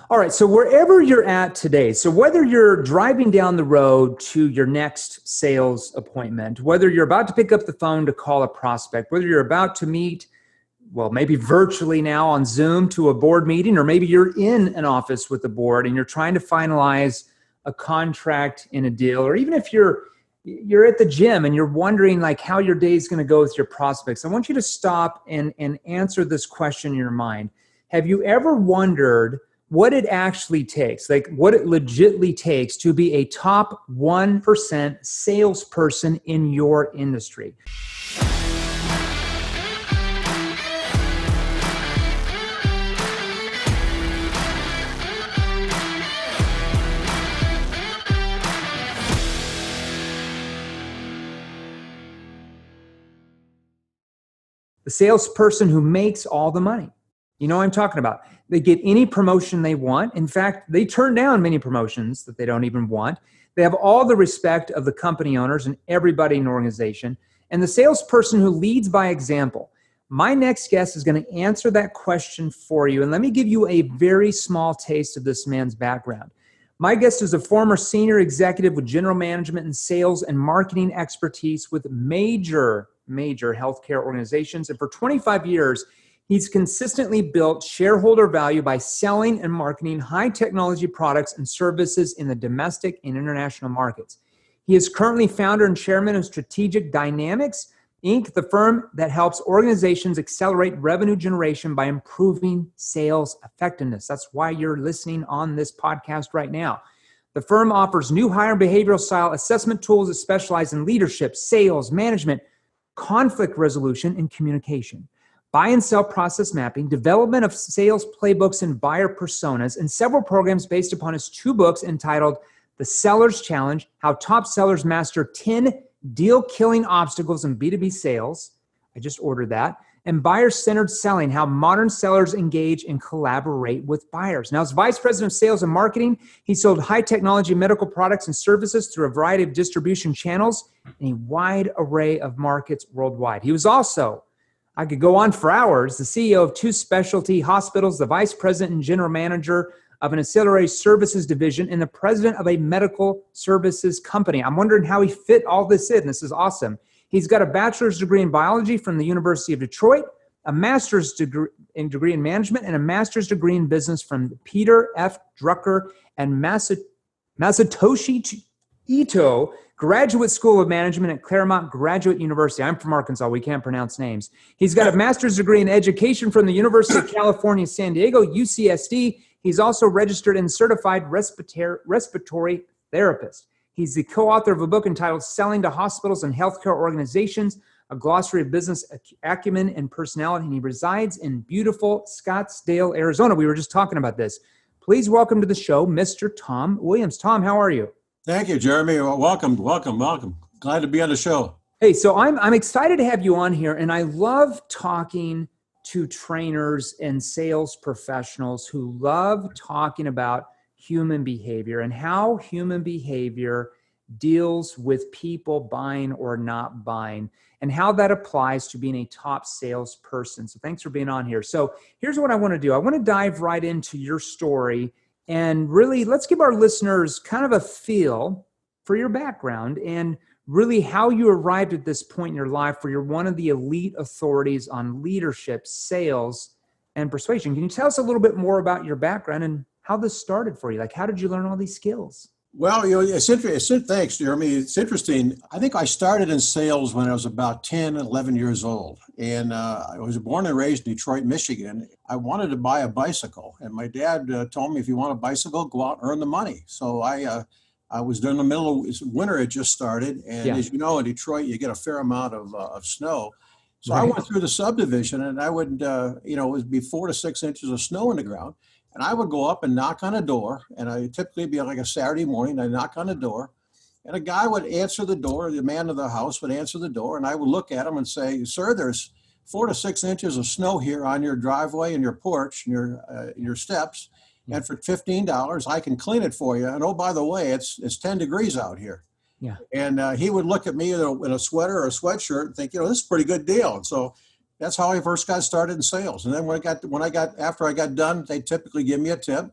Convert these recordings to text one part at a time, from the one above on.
All right. So wherever you're at today, so whether you're driving down the road to your next sales appointment, whether you're about to pick up the phone to call a prospect, whether you're about to meet, well, maybe virtually now on Zoom to a board meeting, or maybe you're in an office with the board and you're trying to finalize a contract in a deal, or even if you're at the gym and you're wondering like how your day is going to go with your prospects, I want you to stop and answer this question in your mind. Have you ever wondered what it actually takes, like what it legitimately takes to be a top 1% salesperson in your industry? The salesperson who makes all the money. You know what I'm talking about. They get any promotion they want. In fact, they turn down many promotions that they don't even want. They have all the respect of the company owners and everybody in the organization. And the salesperson who leads by example. My next guest is going to answer that question for you. And let me give you a very small taste of this man's background. My guest is a former senior executive with general management and sales and marketing expertise with major healthcare organizations. And for 25 years, he's consistently built shareholder value by selling and marketing high technology products and services in the domestic and international markets. He is currently founder and chairman of Strategic Dynamics, Inc., the firm that helps organizations accelerate revenue generation by improving sales effectiveness. That's why you're listening on this podcast right now. The firm offers new hire and behavioral style assessment tools that specialize in leadership, sales, management, conflict resolution, and communication, buy and sell process mapping, development of sales playbooks and buyer personas, and several programs based upon his 2 books entitled The Seller's Challenge, How Top Sellers Master 10 Deal-Killing Obstacles in B2B Sales. I just ordered that. And Buyer-Centered Selling, How Modern Sellers Engage and Collaborate with Buyers. Now, as Vice President of Sales and Marketing, he sold high technology medical products and services through a variety of distribution channels in a wide array of markets worldwide. He was also, I could go on for hours, the CEO of 2 specialty hospitals, the Vice President and General Manager of an ancillary services division, and the President of a medical services company. I'm wondering how he fit all this in. This is awesome. He's got a bachelor's degree in biology from the University of Detroit, a master's degree in management, and a master's degree in business from Peter F. Drucker and Masatoshi Ito Graduate School of Management at Claremont Graduate University. I'm from Arkansas. We can't pronounce names. He's got a master's degree in education from the University of California, San Diego, UCSD. He's also registered and certified respiratory therapist. He's the co-author of a book entitled Selling to Hospitals and Healthcare Organizations, a glossary of business acumen and personality, and he resides in beautiful Scottsdale, Arizona. We were just talking about this. Please welcome to the show, Mr. Tom Williams. Tom, how are you? Thank you, Jeremy. Welcome. Glad to be on the show. Hey, so I'm excited to have you on here, and I love talking to trainers and sales professionals who love talking about human behavior and how human behavior deals with people buying or not buying and how that applies to being a top salesperson. So thanks for being on here. So here's what I want to do. I want to dive right into your story and really let's give our listeners kind of a feel for your background and really how you arrived at this point in your life where you're one of the elite authorities on leadership, sales, and persuasion. Can you tell us a little bit more about your background and how this started for you? Like, how did you learn all these skills? Well, thanks, Jeremy. It's interesting. I think I started in sales when I was about 10, 11 years old. And I was born and raised in Detroit, Michigan. I wanted to buy a bicycle. And my dad told me, if you want a bicycle, go out and earn the money. So I was during the middle of winter, it just started. And as you know, in Detroit, you get a fair amount of snow. So I went through the subdivision and I would, it would be 4 to 6 inches of snow in the ground. And I would go up and knock on a door, and I typically be like a Saturday morning. I knock on the door, and a guy would answer the door. The man of the house would answer the door, and I would look at him and say, "Sir, there's 4 to 6 inches of snow here on your driveway and your porch and your steps, and for $15, I can clean it for you. And oh, by the way, it's 10 degrees out here." Yeah. And he would look at me in a sweater or a sweatshirt and think, this is a pretty good deal. And so that's how I first got started in sales. And then after I got done, they typically give me a tip.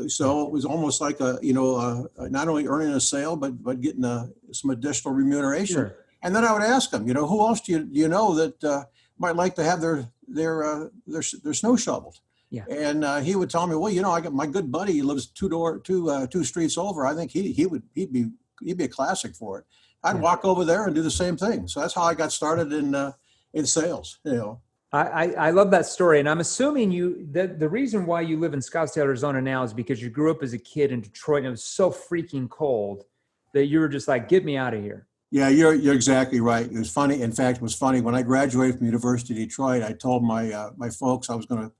So it was almost like not only earning a sale, but getting some additional remuneration. Sure. And then I would ask them, who else do you know that might like to have their snow shoveled? Yeah. And he would tell me, well, I got my good buddy. He lives two streets over. I think he'd be a classic for it. I'd walk over there and do the same thing. So that's how I got started in sales. I love that story. And I'm assuming the reason why you live in Scottsdale, Arizona now is because you grew up as a kid in Detroit and it was so freaking cold that you were just like, get me out of here. Yeah, you're exactly right. It was funny. In fact, it was funny when I graduated from University of Detroit. I told my folks I was gonna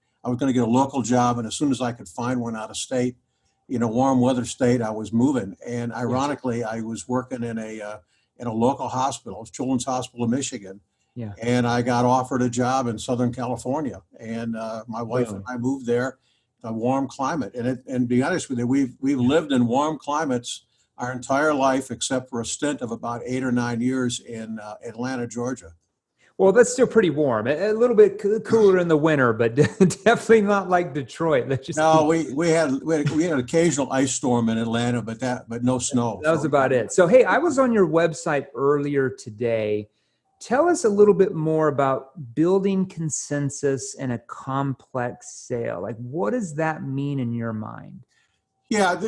get a local job, and as soon as I could find one out of state, warm weather state, I was moving. And ironically, I was working in a local hospital, Children's Hospital of Michigan. Yeah. And I got offered a job in Southern California, and my wife and I moved there, a warm climate. And to be honest with you, we've lived in warm climates our entire life, except for a stint of about 8 or 9 years in Atlanta, Georgia. Well, that's still pretty warm. A little bit cooler in the winter, but definitely not like Detroit. No, we had an occasional ice storm in Atlanta, but no snow. That was about it. So, hey, I was on your website earlier today. Tell us a little bit more about building consensus in a complex sale. Like, what does that mean in your mind? Yeah,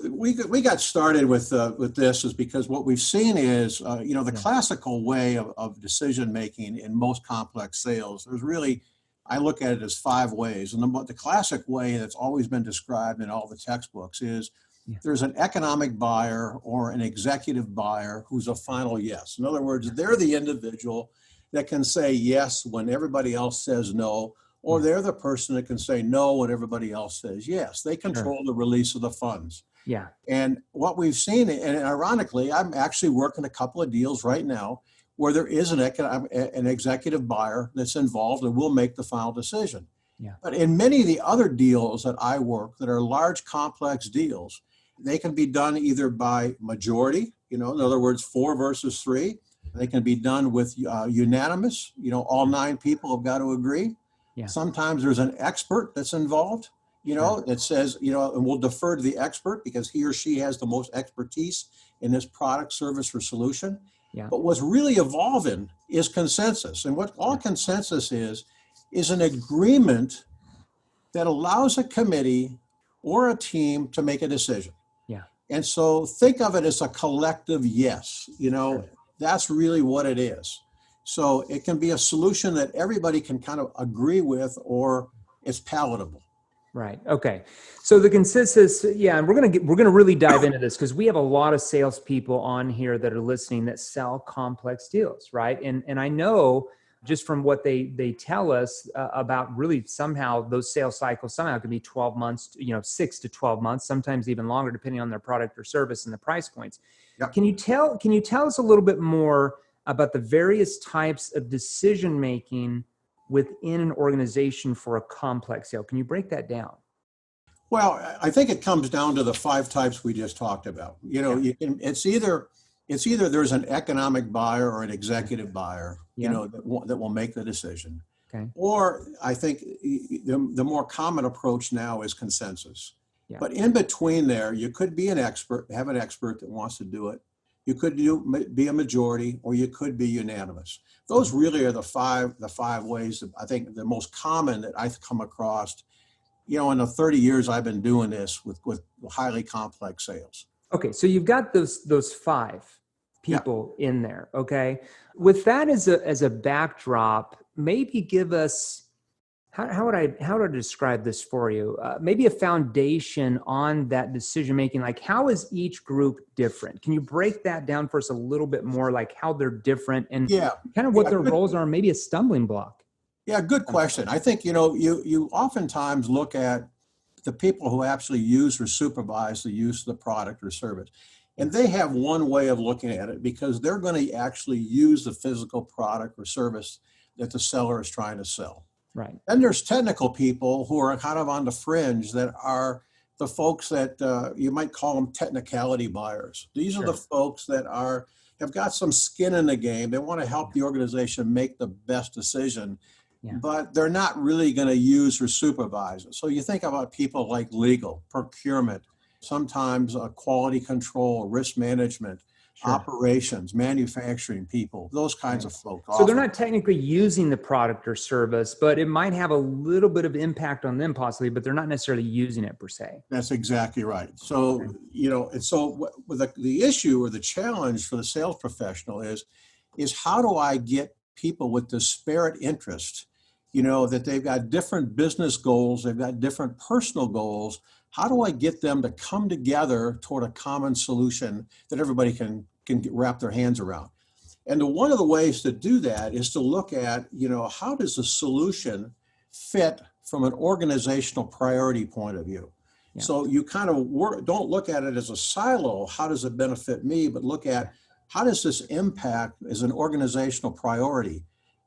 we got started with this is because what we've seen is, the classical way of decision making in most complex sales. There's really, I look at it as 5 ways. And the classic way that's always been described in all the textbooks is there's an economic buyer or an executive buyer who's a final yes. In other words, they're the individual that can say yes when everybody else says no, or they're the person that can say no when everybody else says yes. They control the release of the funds. Yeah. And what we've seen, and ironically, I'm actually working a couple of deals right now where there is an executive buyer that's involved and will make the final decision. Yeah. But in many of the other deals that I work that are large, complex deals, they can be done either by majority, in other words, 4 versus 3. They can be done with unanimous, all 9 people have got to agree. Yeah. Sometimes there's an expert that's involved, that says, and we'll defer to the expert because he or she has the most expertise in this product, service, or solution. Yeah. But what's really evolving is consensus. And what all consensus is an agreement that allows a committee or a team to make a decision. Yeah. And so think of it as a collective yes, that's really what it is. So it can be a solution that everybody can kind of agree with, or it's palatable. Right. Okay. So the consensus, and we're gonna really dive into this because we have a lot of salespeople on here that are listening that sell complex deals, right? And I know just from what they tell us about really somehow those sales cycles somehow can be 12 months, 6 to 12 months, sometimes even longer, depending on their product or service and the price points. Yep. Can you tell us a little bit more about the various types of decision making within an organization for a complex sale? Can you break that down? Well, I think it comes down to the 5 types we just talked about. It's either there's an economic buyer or an executive buyer, that will make the decision. Okay. Or I think the more common approach now is consensus. Yeah. But in between there, you could be have an expert that wants to do it. You could be a majority, or you could be unanimous. Those really are the five ways that I think the most common that I've come across, in the 30 years I've been doing this with highly complex sales. Okay, so you've got those 5 people in there. Okay, with that as a backdrop, maybe give us how would I describe this for you? Maybe a foundation on that decision making. Like, how is each group different? Can you break that down for us a little bit more, like how they're different and kind of what their roles are, maybe a stumbling block? Yeah, good question. I think, you oftentimes look at the people who actually use or supervise the use of the product or service. And they have one way of looking at it because they're going to actually use the physical product or service that the seller is trying to sell. Right. Then there's technical people who are kind of on the fringe that are the folks that you might call them technicality buyers. These are the folks that have got some skin in the game. They want to help the organization make the best decision. Yeah. but they're not really going to use or supervise it. So you think about people like legal, procurement, sometimes quality control, risk management, Sure. operations, manufacturing people, those kinds Right. of folks. So they're Often, not technically using the product or service, but it might have a little bit of impact on them possibly, but they're not necessarily using it per se. that's exactly right. So, Okay. and so with the issue or the challenge for the sales professional is how do I get people with disparate interests, that they've got different business goals, they've got different personal goals. How do I get them to come together toward a common solution that everybody can wrap their hands around? And one of the ways to do that is to look at, how does the solution fit from an organizational priority point of view? Yeah. So you kind of don't look at it as a silo, how does it benefit me, but look at how does this impact as an organizational priority?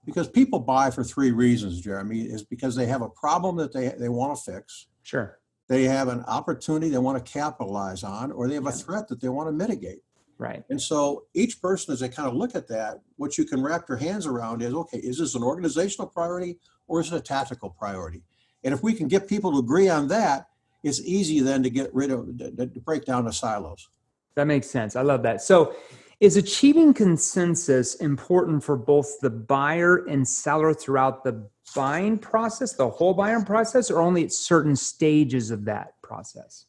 Because people buy for three reasons, Jeremy, is because they have a problem that they want to fix. Sure. They have an opportunity they want to capitalize on, or they have a Yeah. threat that they want to mitigate. Right. And so each person, as they kind of look at that, what you can wrap your hands around is, okay, is this an organizational priority or is it a tactical priority? And if we can get people to agree on that, it's easy then to get rid of, to break down the silos. That makes sense. I love that. So is achieving consensus important for both the buyer and seller throughout the buying process, the whole buying process, or only at certain stages of that process?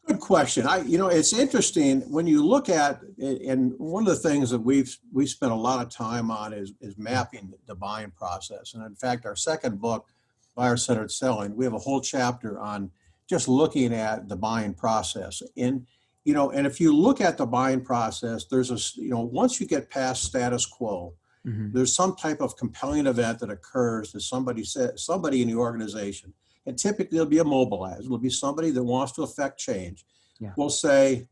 Good question. It's interesting when you look at, and one of the things that we've spent a lot of time on is mapping the buying process. And in fact, our second book, Buyer-Centered Selling, we have a whole chapter on just looking at the buying process. And if you look at the buying process, there's once you get past status quo, Mm-hmm. there's some type of compelling event that occurs that somebody in the organization, and typically it'll be a mobilizer, it'll be somebody that wants to affect change, Yeah. will say,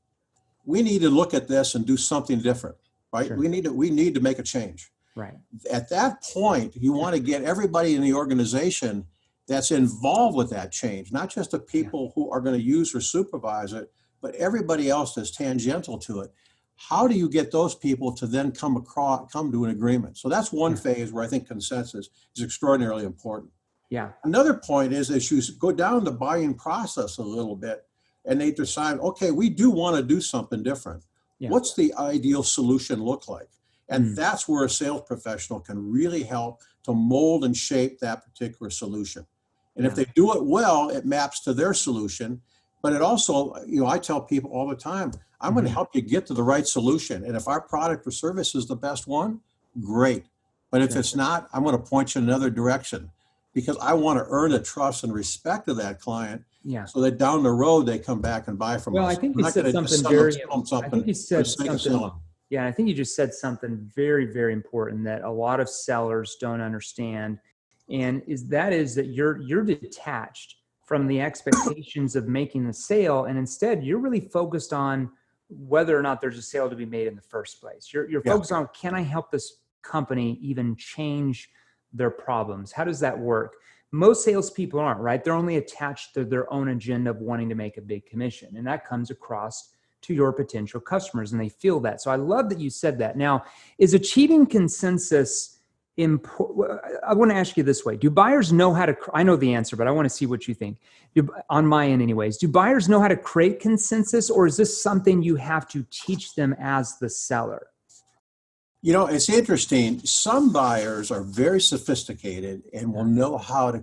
we need to look at this and do something different, right? Sure. We need to make a change. Right. At that point, you want to get everybody in the organization that's involved with that change, not just the people who are going to use or supervise it, but everybody else that's tangential to it. How do you get those people to then come to an agreement? So that's one phase where I think consensus is extraordinarily important. Yeah. Another point is as you go down the buying process a little bit and they decide, okay, we do want to do something different. Yeah. What's the ideal solution look like? And that's where a sales professional can really help to mold and shape that particular solution. And if they do it well, it maps to their solution. But it also, I tell people all the time, I'm going to help you get to the right solution. And if our product or service is the best one, great. But if it's not, I'm going to point you in another direction because I want to earn the trust and respect of that client. Yeah. So that down the road, they come back and buy from us. Well, I think you said something Yeah, I think you just said something very, very important that a lot of sellers don't understand. And that you're detached from the expectations of making the sale. And instead you're really focused on whether or not there's a sale to be made in the first place. You're focused on, can I help this company even change their problems? How does that work? Most salespeople aren't, right? They're only attached to their own agenda of wanting to make a big commission. And that comes across to your potential customers and they feel that. So I love that you said that. Now, is achieving consensus important? I want to ask you this way. Do buyers know how to, I know the answer, but I want to see what you think. On my end anyways, do buyers know how to create consensus or is this something you have to teach them as the seller? It's interesting. Some buyers are very sophisticated and will know how to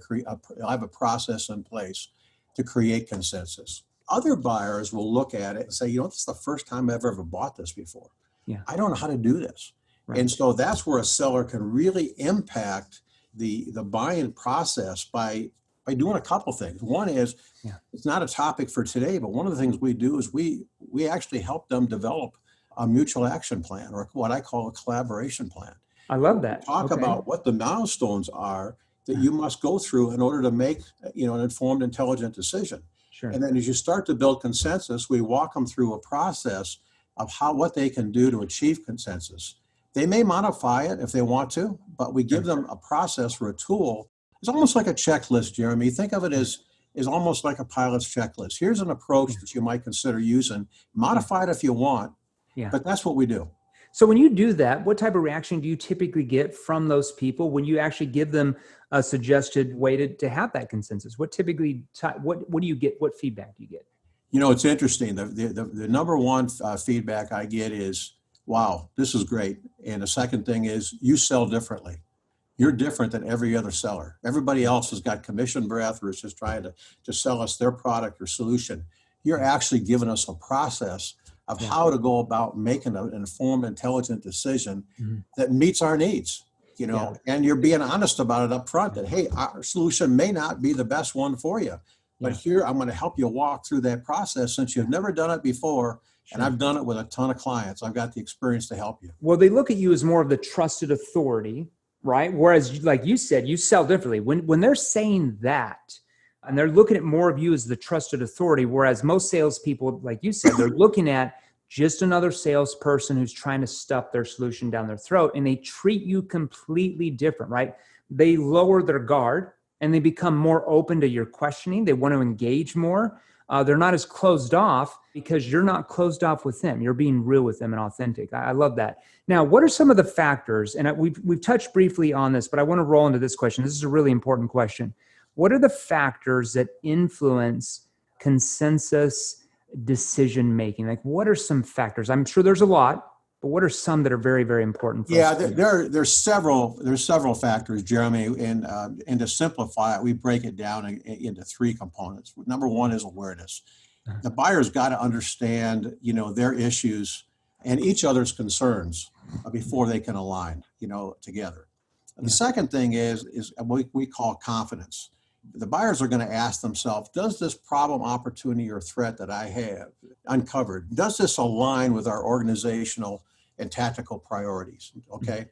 have a process in place to create consensus. Other buyers will look at it and say, this is the first time I've ever bought this before. Yeah. I don't know how to do this. Right. And so that's where a seller can really impact the buying process by doing a couple things. One is, it's not a topic for today, but one of the things we do is we actually help them develop a mutual action plan or what I call a collaboration plan. I love that. Talk about what the milestones are that you must go through in order to make an informed, intelligent decision. Sure. And then as you start to build consensus, we walk them through a process of what they can do to achieve consensus. They may modify it if they want to, but we give them a process or a tool. It's almost like a checklist, Jeremy. Think of it as almost like a pilot's checklist. Here's an approach that you might consider using. Modify it if you want, but that's what we do. So when you do that, what type of reaction do you typically get from those people when you actually give them a suggested way to have that consensus? What typically, what do you get? What feedback do you get? It's interesting. The number one feedback I get is, wow, this is great. And the second thing is, you sell differently. You're different than every other seller. Everybody else has got commission breath or is just trying to sell us their product or solution. You're actually giving us a process of how to go about making an informed, intelligent decision that meets our needs, and you're being honest about it up front that, hey, our solution may not be the best one for you, but here I'm going to help you walk through that process since you've never done it before. And I've done it with a ton of clients. I've got the experience to help you. Well, they look at you as more of the trusted authority, right? Whereas, like you said, you sell differently. When they're saying that, and they're looking at more of you as the trusted authority, whereas most salespeople, like you said, they're looking at just another salesperson who's trying to stuff their solution down their throat, and they treat you completely different, right? They lower their guard and they become more open to your questioning. They want to engage more. They're not as closed off because you're not closed off with them. You're being real with them and authentic. I love that. Now, what are some of the factors? And we've touched briefly on this, but I want to roll into this question. This is a really important question. What are the factors that influence consensus decision-making? Like, what are some factors? I'm sure there's a lot, but what are some that are very, very important? There's several factors, Jeremy, and to simplify it, we break it down into three components. Number one is awareness. The buyer's got to understand, their issues and each other's concerns before they can align, together. And the second thing is what we call confidence. The buyers are going to ask themselves, does this problem, opportunity, or threat that I have uncovered, does this align with our organizational and tactical priorities? Okay.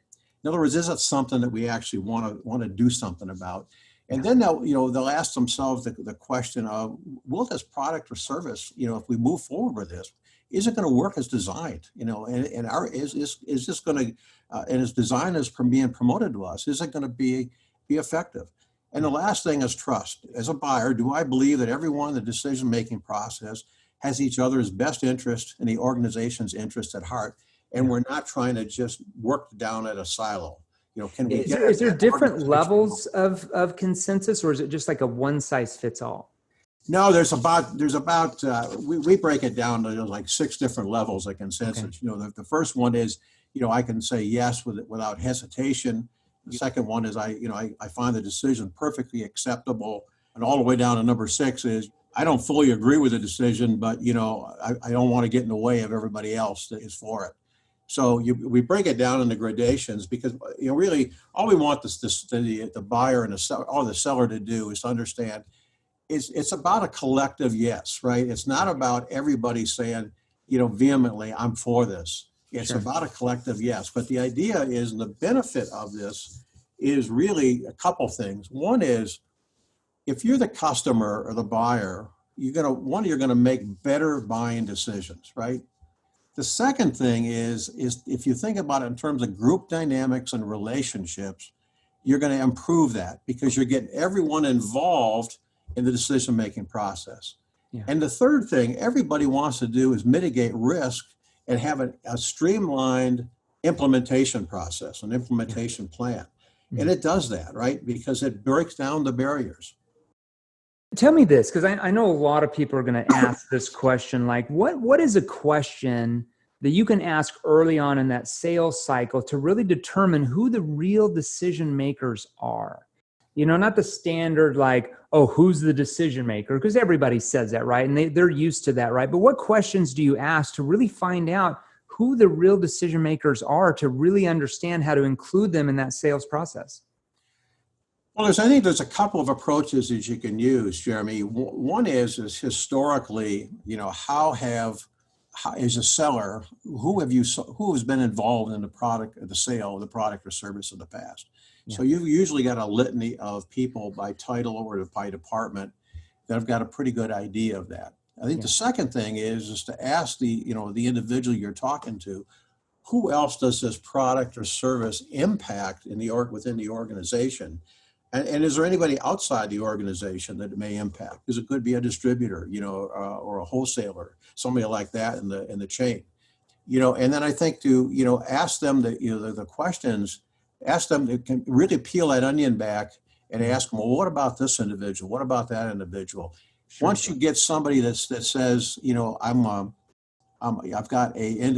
In other words, is it something that we actually want to do something about? And then they'll ask themselves the question of, will this product or service, if we move forward with this, is it going to work as designed? Is this going to, and as design is being promoted to us, is it going to be effective? And the last thing is trust. As a buyer, do I believe that everyone in the decision-making process has each other's best interest and the organization's interest at heart, and we're not trying to just work down at a silo? Is there different levels of consensus, or is it just like a one-size-fits-all? No, we break it down to like 6 different levels of consensus. Okay. The first one is, I can say yes without hesitation. The second one is I find the decision perfectly acceptable. And all the way down to number 6 is I don't fully agree with the decision, but I don't want to get in the way of everybody else that is for it. So we break it down into gradations because really all we want the buyer and the seller to do is to understand it's about a collective yes, right? It's not about everybody saying vehemently I'm for this. It's about a collective yes. But the idea is, and the benefit of this is really a couple things. One is, if you're the customer or the buyer, you're going to make better buying decisions, right? The second thing is if you think about it in terms of group dynamics and relationships, you're going to improve that because you're getting everyone involved in the decision-making process. Yeah. And the third thing everybody wants to do is mitigate risk and have a streamlined implementation process, an implementation plan. And it does that, right? Because it breaks down the barriers. Tell me this, because I know a lot of people are going to ask this question, like what is a question that you can ask early on in that sales cycle to really determine who the real decision makers are? Not the standard like, oh, who's the decision maker? Because everybody says that, right? And they're used to that, right? But what questions do you ask to really find out who the real decision makers are, to really understand how to include them in that sales process? Well, I think there's a couple of approaches that you can use, Jeremy. One is historically, how as a seller, who has been involved in the sale of the product or service in the past? Yeah. So you've usually got a litany of people by title or by department that have got a pretty good idea of that. I think the second thing is to ask the individual you're talking to, who else does this product or service impact within the organization? And is there anybody outside the organization that it may impact? Because it could be a distributor, or a wholesaler, somebody like that in the chain. And then I think to, ask them the questions, ask them to can really peel that onion back and ask them, well, what about this individual? What about that individual? Sure. Once you get somebody that says, I've got a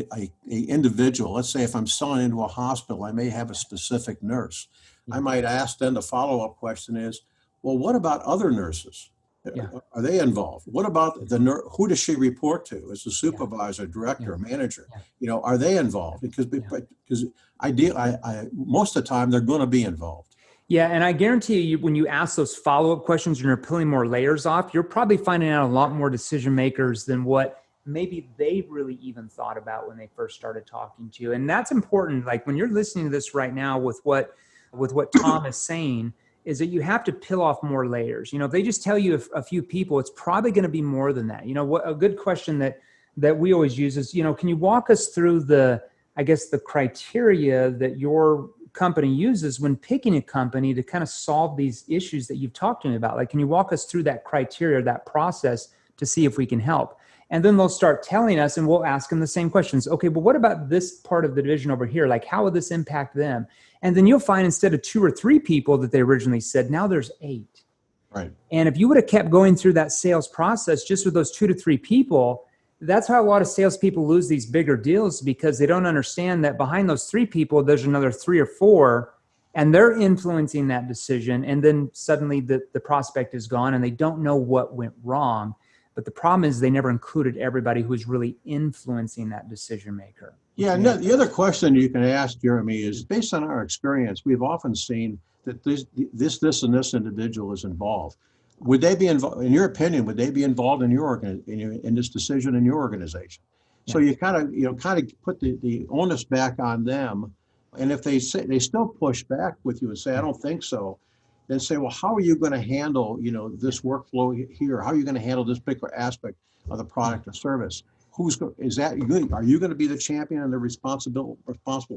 individual. Let's say if I'm selling into a hospital, I may have a specific nurse. I might ask them the follow-up question is, well, what about other nurses? Yeah. Are they involved? What about the nurse? Who does she report to? Is the supervisor, director, manager? Are they involved? Because most of the time they're going to be involved. Yeah, and I guarantee you, when you ask those follow-up questions and you're peeling more layers off, you're probably finding out a lot more decision makers than what maybe they really even thought about when they first started talking to you. And that's important. Like when you're listening to this right now with what Tom is saying, is that you have to peel off more layers. If they just tell you a few people, it's probably going to be more than that. What a good question that we always use is, can you walk us through the criteria that your company uses when picking a company to kind of solve these issues that you've talked to me about? Like, can you walk us through that criteria, that process to see if we can help? And then they'll start telling us and we'll ask them the same questions. Okay, but what about this part of the division over here? Like, how would this impact them? And then you'll find instead of 2 or 3 people that they originally said, now there's 8. Right. And if you would have kept going through that sales process just with those 2 to 3 people, that's how a lot of salespeople lose these bigger deals, because they don't understand that behind those 3 people, there's another 3 or 4, and they're influencing that decision. And then suddenly the prospect is gone and they don't know what went wrong. But the problem is they never included everybody who was really influencing that decision maker. Yeah, and the other question you can ask, Jeremy, is based on our experience, we've often seen that this and this individual is involved. Would they be involved, in your opinion, would they be involved in in this decision in your organization? Yeah. So you kind of put the onus back on them. And if they still push back with you and say, I don't think so, then say, well, how are you going to handle, this workflow here? How are you going to handle this particular aspect of the product or service? Are you going to be the champion and the responsible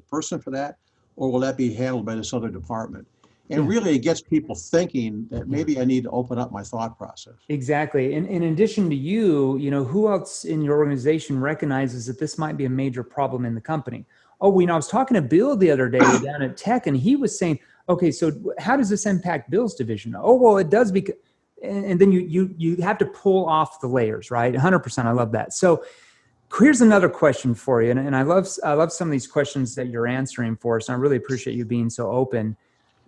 person for that? Or will that be handled by this other department? And really it gets people thinking that maybe I need to open up my thought process. Exactly. And in addition to you, who else in your organization recognizes that this might be a major problem in the company? Oh, I was talking to Bill the other day down at Tech, and he was saying, okay, so how does this impact Bill's division? Oh, well, it does, because, and then you have to pull off the layers, right? 100%. I love that. So here's another question for you. And I love some of these questions that you're answering for us. And I really appreciate you being so open.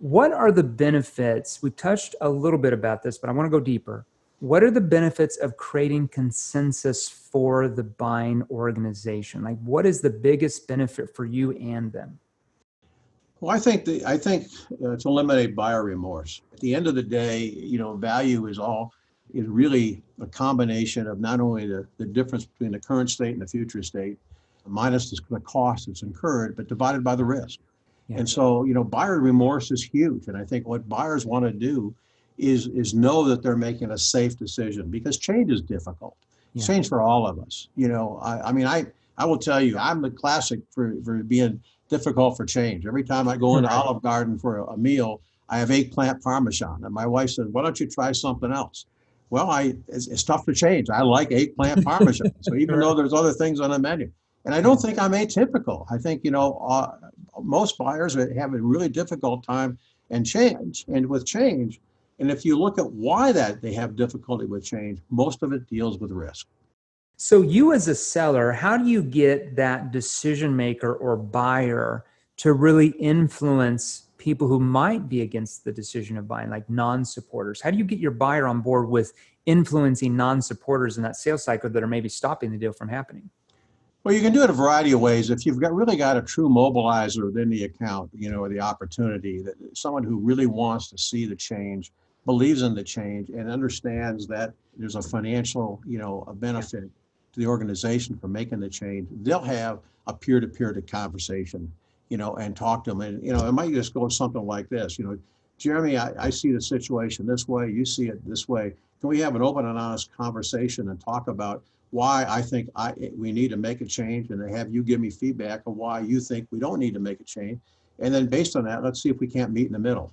What are the benefits? We touched a little bit about this, but I want to go deeper. What are the benefits of creating consensus for the buying organization? Like, what is the biggest benefit for you and them? Well, I think to eliminate buyer remorse. At the end of the day, value is really a combination of not only the difference between the current state and the future state, minus the cost that's incurred, but divided by the risk. Yeah. And so, buyer remorse is huge. And I think what buyers want to do is know that they're making a safe decision, because change is difficult. Yeah. Change for all of us. I will tell you, I'm the classic for being difficult for change. Every time I go into Olive Garden for a meal, I have eggplant parmesan. And my wife says, why don't you try something else? Well, it's tough to change. I like eggplant parmesan. So even though there's other things on the menu. And I don't think I'm atypical. I think, most buyers have a really difficult time with change. And if you look at why they have difficulty with change, most of it deals with risk. So you as a seller, how do you get that decision maker or buyer to really influence people who might be against the decision of buying, like non-supporters? How do you get your buyer on board with influencing non-supporters in that sales cycle that are maybe stopping the deal from happening? Well, you can do it a variety of ways. If you've really got a true mobilizer within the account, or the opportunity, that someone who really wants to see the change, believes in the change, and understands that there's a financial, a benefit to the organization for making the change, they'll have a peer-to-peer conversation, and talk to them. And, it might just go something like this, Jeremy, I see the situation this way, you see it this way. Can we have an open and honest conversation and talk about why I think we need to make a change, and have you give me feedback of why you think we don't need to make a change. And then based on that, let's see if we can't meet in the middle.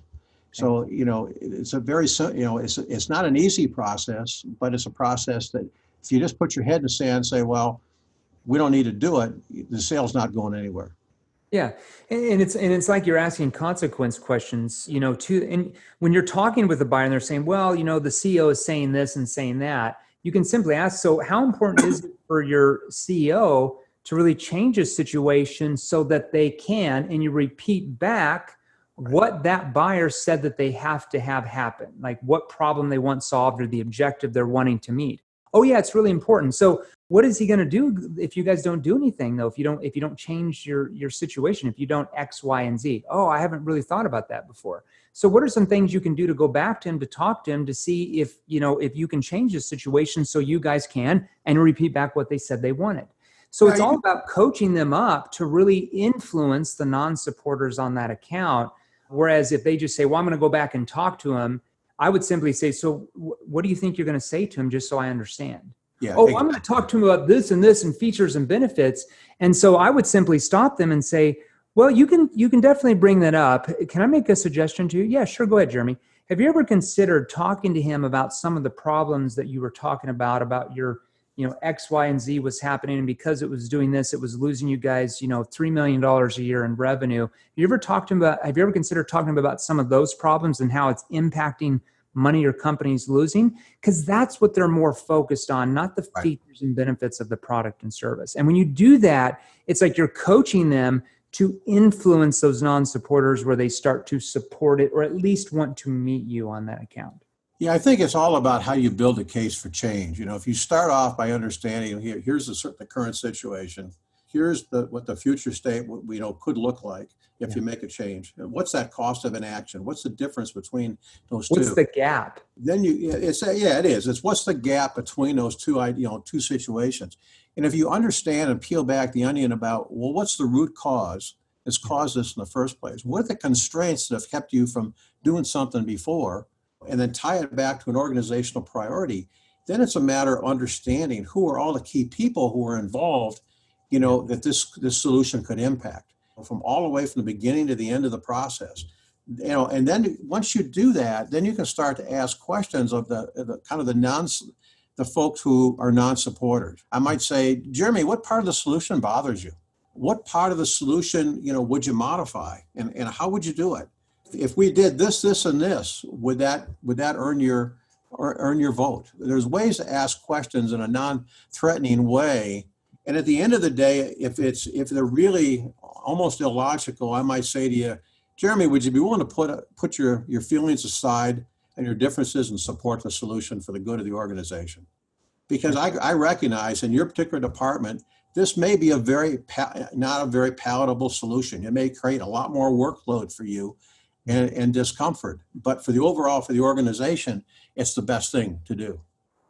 So, it's a very, it's not an easy process, but it's a process that if you just put your head in the sand and say, well, we don't need to do it, the sale's not going anywhere. Yeah. And it's like you're asking consequence questions, too. And when you're talking with the buyer and they're saying, well, the CEO is saying this and saying that, you can simply ask, so how important is it for your CEO to really change a situation so that they can, and you repeat back what that buyer said that they have to have happen, like what problem they want solved or the objective they're wanting to meet. Oh yeah, it's really important. So what is he going to do if you guys don't do anything though? If you don't change your situation, if you don't X, Y, and Z? Oh, I haven't really thought about that before. So what are some things you can do to go back to him, to talk to him, to see if you can change the situation so you guys can, and repeat back what they said they wanted. So it's all about coaching them up to really influence the non-supporters on that account. Whereas if they just say, well, I'm going to go back and talk to him, I would simply say, so what do you think you're going to say to him, just so I understand? Yeah. Oh, I'm going to talk to him about this and this and features and benefits. And so I would simply stop them and say, well, you can definitely bring that up. Can I make a suggestion to you? Yeah, sure. Go ahead, Jeremy. Have you ever considered talking to him about some of the problems that you were talking about your, X, Y, and Z was happening, and because it was doing this, it was losing you guys, $3 million a year in revenue. Have you ever considered talking to him about some of those problems and how it's impacting money your company's losing? Because that's what they're more focused on, not the features and benefits of the product and service. And when you do that, it's like you're coaching them to influence those non-supporters where they start to support it, or at least want to meet you on that account. Yeah, I think it's all about how you build a case for change. If you start off by understanding here's the current situation, here's what the future state could look like if you make a change. What's that cost of inaction? What's the difference between those two? What's the gap? Then it is. It's what's the gap between those two situations. And if you understand and peel back the onion about, well, what's the root cause that's caused this in the first place? What are the constraints that have kept you from doing something before? And then tie it back to an organizational priority. Then it's a matter of understanding who are all the key people who are involved, that this solution could impact, from all the way from the beginning to the end of the process. And then once you do that, then you can start to ask questions of the folks who are non-supporters. I might say, Jeremy, what part of the solution bothers you? What part of the solution, would you modify, and how would you do it? If we did this, and this, would that earn your vote? There's ways to ask questions in a non-threatening way. And at the end of the day, if they're really almost illogical, I might say to you, Jeremy, would you be willing to put your feelings aside and your differences and support the solution for the good of the organization? Because I recognize in your particular department, this may be not a very palatable solution. It may create a lot more workload for you and discomfort, but for the organization, it's the best thing to do.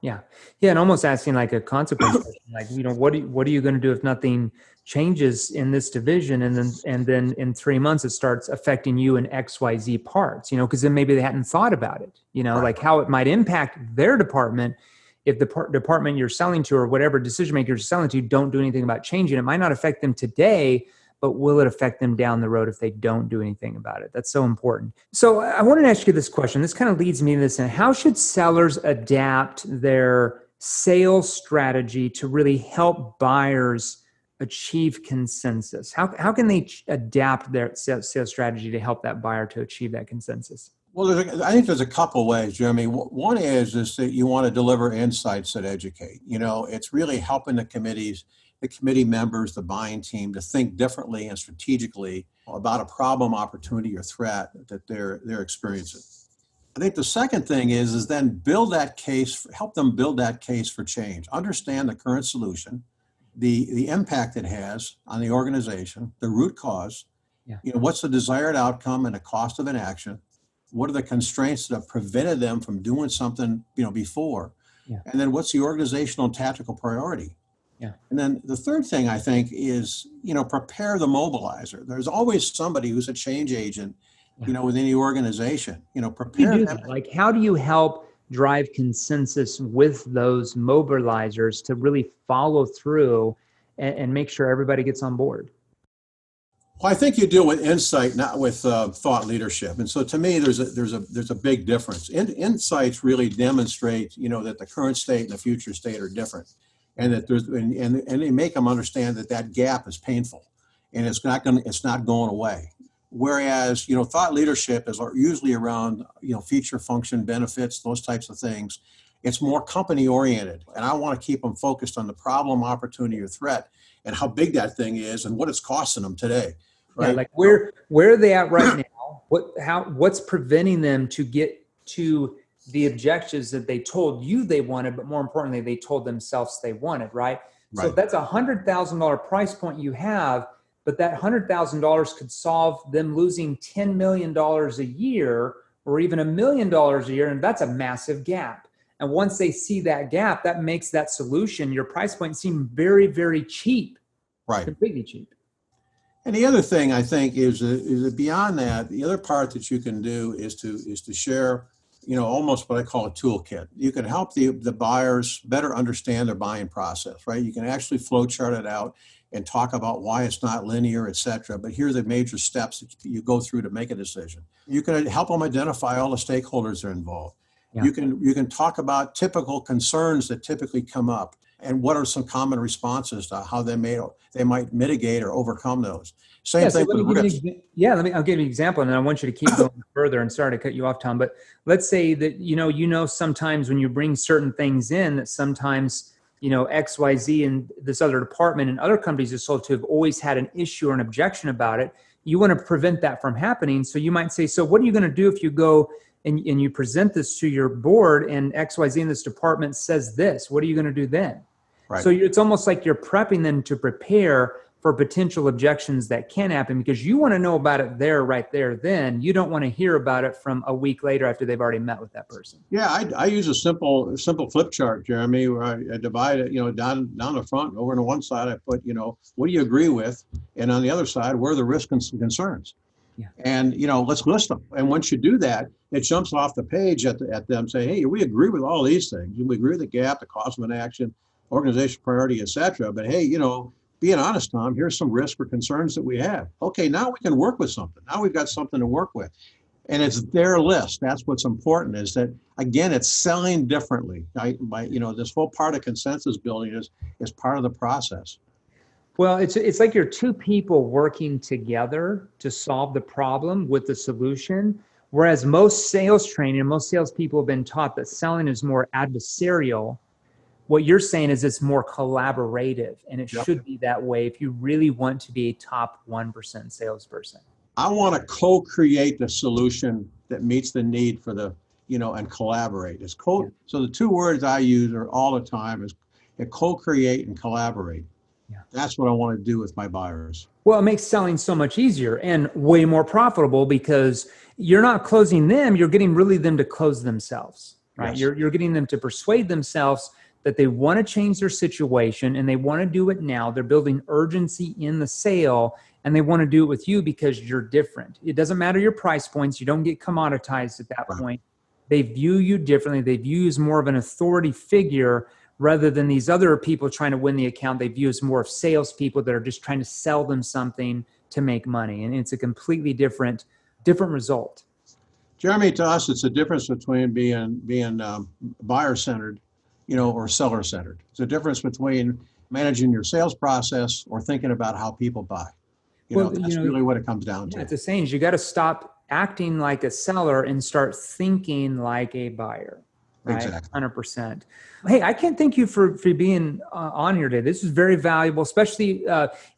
Yeah. And almost asking like a consequence question, like, what are you going to do if nothing changes in this division, and then in 3 months it starts affecting you in XYZ parts, because then maybe they hadn't thought about it, like how it might impact their department if the department you're selling to, or whatever decision maker you're selling to, don't do anything about changing. It might not affect them today, but will it affect them down the road if they don't do anything about it? That's so important. So I wanted to ask you this question. This kind of leads me to this. How should sellers adapt their sales strategy to really help buyers achieve consensus? How can they adapt their sales strategy to help that buyer to achieve that consensus? Well, I think there's a couple ways, Jeremy. One is that you want to deliver insights that educate. It's really helping the committee members, the buying team, to think differently and strategically about a problem, opportunity, or threat that they're experiencing. I think the second thing is then build that case, help them build that case for change. Understand the current solution, the impact it has on the organization, the root cause, what's the desired outcome and the cost of inaction, what are the constraints that have prevented them from doing something, before, and then what's the organizational and tactical priority. Yeah. And then the third thing I think is, prepare the mobilizer. There's always somebody who's a change agent, within the organization, prepare them. Like, how do you help drive consensus with those mobilizers to really follow through and make sure everybody gets on board? Well, I think you deal with insight, not with thought leadership. And so to me, there's a big difference. Insights really demonstrate, that the current state and the future state are different. and that there's and they make them understand that that gap is painful, and it's not going away. Whereas thought leadership is usually around feature, function, benefits, those types of things. It's more company oriented, and I want to keep them focused on the problem, opportunity, or threat, and how big that thing is, and what it's costing them today. Right? Yeah, like where are they at right now? What's preventing them to get to the objectives that they told you they wanted, but more importantly, they told themselves they wanted, right? So if that's $100,000 price point you have, but that $100,000 could solve them losing $10 million a year or even $1 million a year, and that's a massive gap. And once they see that gap, that makes that solution, your price point, seem very, very cheap, right? Completely cheap. And the other thing I think is that beyond that, the other part that you can do is to share, almost what I call a toolkit. You can help the buyers better understand their buying process, right? You can actually flow chart it out and talk about why it's not linear, et cetera. But here are the major steps that you go through to make a decision. You can help them identify all the stakeholders that are involved. Yeah. You can talk about typical concerns that typically come up, and what are some common responses to how they might mitigate or overcome those. Same thing with risk. I'll give you an example, and then I want you to keep going further. And sorry to cut you off, Tom, but let's say that sometimes when you bring certain things in, that sometimes XYZ and this other department and other companies are sold to have always had an issue or an objection about it. You want to prevent that from happening. So you might say, so what are you going to do if you go and you present this to your board and XYZ in this department says this? What are you going to do then? Right. So it's almost like you're prepping them to prepare for potential objections that can happen, because you want to know about it right there. Then you don't want to hear about it from a week later after they've already met with that person. Yeah, I use a simple flip chart, Jeremy, where I divide it, down the front. Over on the one side, I put, what do you agree with, and on the other side, where are the risks and concerns? Yeah. And let's list them. And once you do that, it jumps off the page at them saying, hey, we agree with all these things. We agree with the gap, the cost of an action, organization priority, et cetera. But hey, being honest, Tom, here's some risks or concerns that we have. Okay, now we can work with something. Now we've got something to work with. And it's their list. That's what's important, is that, again, it's selling differently. This whole part of consensus building is part of the process. Well, it's like you're two people working together to solve the problem with the solution. Whereas most sales training and most salespeople have been taught that selling is more adversarial. What you're saying is it's more collaborative, and it should be that way if you really want to be a top 1% salesperson. I want to co-create the solution that meets the need for and collaborate. So the two words I use all the time is co-create and collaborate. Yeah. That's what I want to do with my buyers. Well, it makes selling so much easier and way more profitable, because you're not closing them, you're getting really them to close themselves, right? Yes. You're getting them to persuade themselves that they want to change their situation and they want to do it now. They're building urgency in the sale, and they want to do it with you because you're different. It doesn't matter your price points. You don't get commoditized at that point. They view you differently. They view you as more of an authority figure rather than these other people trying to win the account. They view as more of salespeople that are just trying to sell them something to make money. And it's a completely different result. Jeremy, to us, it's a difference between being buyer-centered, or seller-centered. It's a difference between managing your sales process or thinking about how people buy. That's really what it comes down to. It's the saying, you got to stop acting like a seller and start thinking like a buyer. Right? Exactly. 100%. Hey, I can't thank you for being on here today. This is very valuable, especially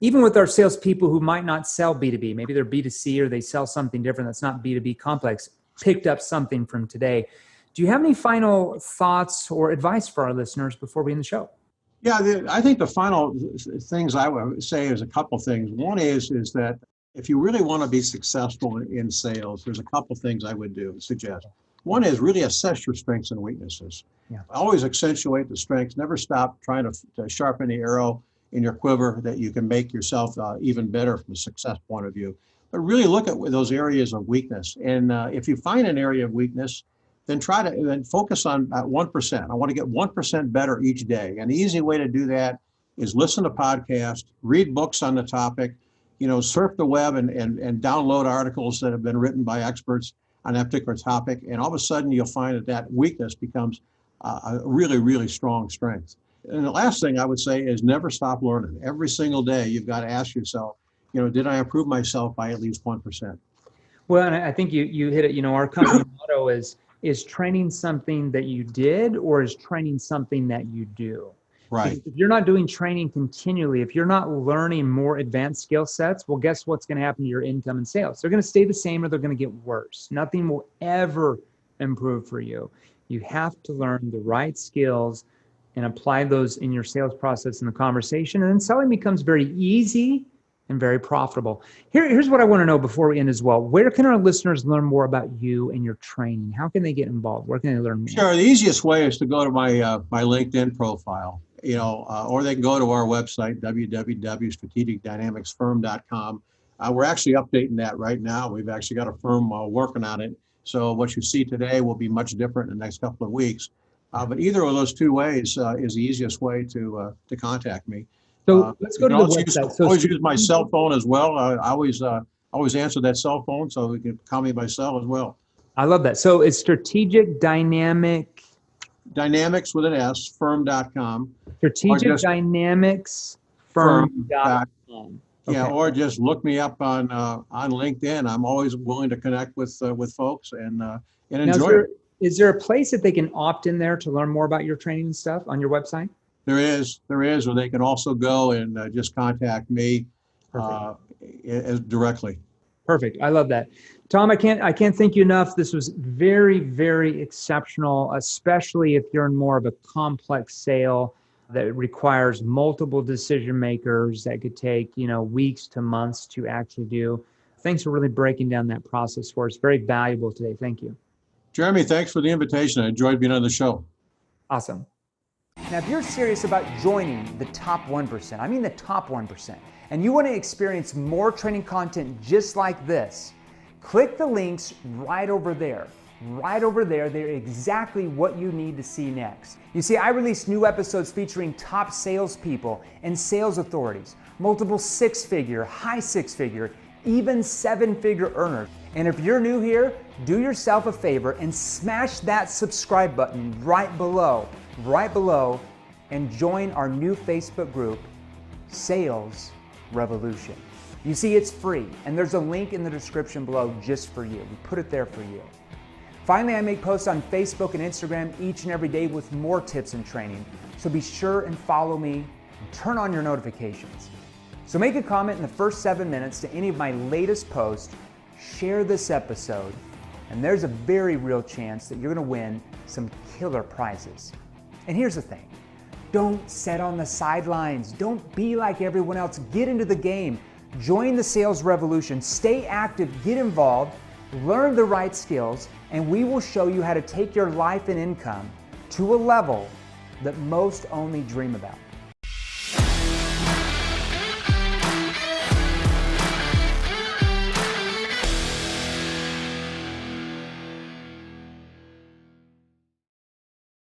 even with our salespeople who might not sell B2B. Maybe they're B2C or they sell something different that's not B2B complex. Picked up something from today. Do you have any final thoughts or advice for our listeners before we end the show? Yeah, I think the final things I would say is a couple things. One is that if you really want to be successful in sales, there's a couple things I would suggest. One is really assess your strengths and weaknesses. Yeah. Always accentuate the strengths. Never stop trying to sharpen the arrow in your quiver that you can make yourself even better from a success point of view. But really look at those areas of weakness. And if you find an area of weakness, then then focus on 1%. I want to get 1% better each day. And the easy way to do that is listen to podcasts, read books on the topic, surf the web and download articles that have been written by experts on that particular topic. And all of a sudden you'll find that weakness becomes a really, really strong strength. And the last thing I would say is never stop learning. Every single day, you've got to ask yourself, did I improve myself by at least 1%? Well, and I think you hit it. Our company motto is training something that you did, or is training something that you do. Right. Because if you're not doing training continually, if you're not learning more advanced skill sets, well, guess what's going to happen to your income and sales? They're going to stay the same, or they're going to get worse. Nothing will ever improve for you. You have to learn the right skills and apply those in your sales process and the conversation. And then selling becomes very easy and very profitable. Here's what I want to know before we end as well. Where can our listeners learn more about you and your training? How can they get involved? Where can they learn more? Sure. The easiest way is to go to my LinkedIn profile, or they can go to our website, www.strategicdynamicsfirm.com. We're actually updating that right now. We've actually got a firm working on it. So what you see today will be much different in the next couple of weeks. But either of those two ways is the easiest way to contact me. So let's go to the website. Always use my cell phone as well. I always answer that cell phone, so you can call me by cell as well. I love that. So it's Strategic Dynamics with an S, firm.com. Strategic Dynamics firm.com. Yeah, or just look me up on LinkedIn. I'm always willing to connect with folks and enjoy it. Is there a place that they can opt in there to learn more about your training and stuff on your website? There is, or they can also go and just contact me directly. Perfect. I love that. Tom, I can't thank you enough. This was very, very exceptional, especially if you're in more of a complex sale that requires multiple decision makers that could take, weeks to months to actually do. Thanks for really breaking down that process for us. Very valuable today. Thank you. Jeremy, thanks for the invitation. I enjoyed being on the show. Awesome. Now, if you're serious about joining the top 1%, I mean the top 1%, and you want to experience more training content just like this, click the links right over there. Right over there, they're exactly what you need to see next. You see, I release new episodes featuring top salespeople and sales authorities, multiple six-figure, high six-figure, even seven-figure earners. And if you're new here, do yourself a favor and smash that subscribe button right below, and join our new Facebook group, Sales Revolution. You see, it's free, and there's a link in the description below just for you. We put it there for you. Finally, I make posts on Facebook and Instagram each and every day with more tips and training, so be sure and follow me and turn on your notifications. So make a comment in the first 7 minutes to any of my latest posts, share this episode, and there's a very real chance that you're going to win some killer prizes. And here's the thing, don't sit on the sidelines. Don't be like everyone else. Get into the game. Join the sales revolution. Stay active, get involved, learn the right skills, and we will show you how to take your life and income to a level that most only dream about.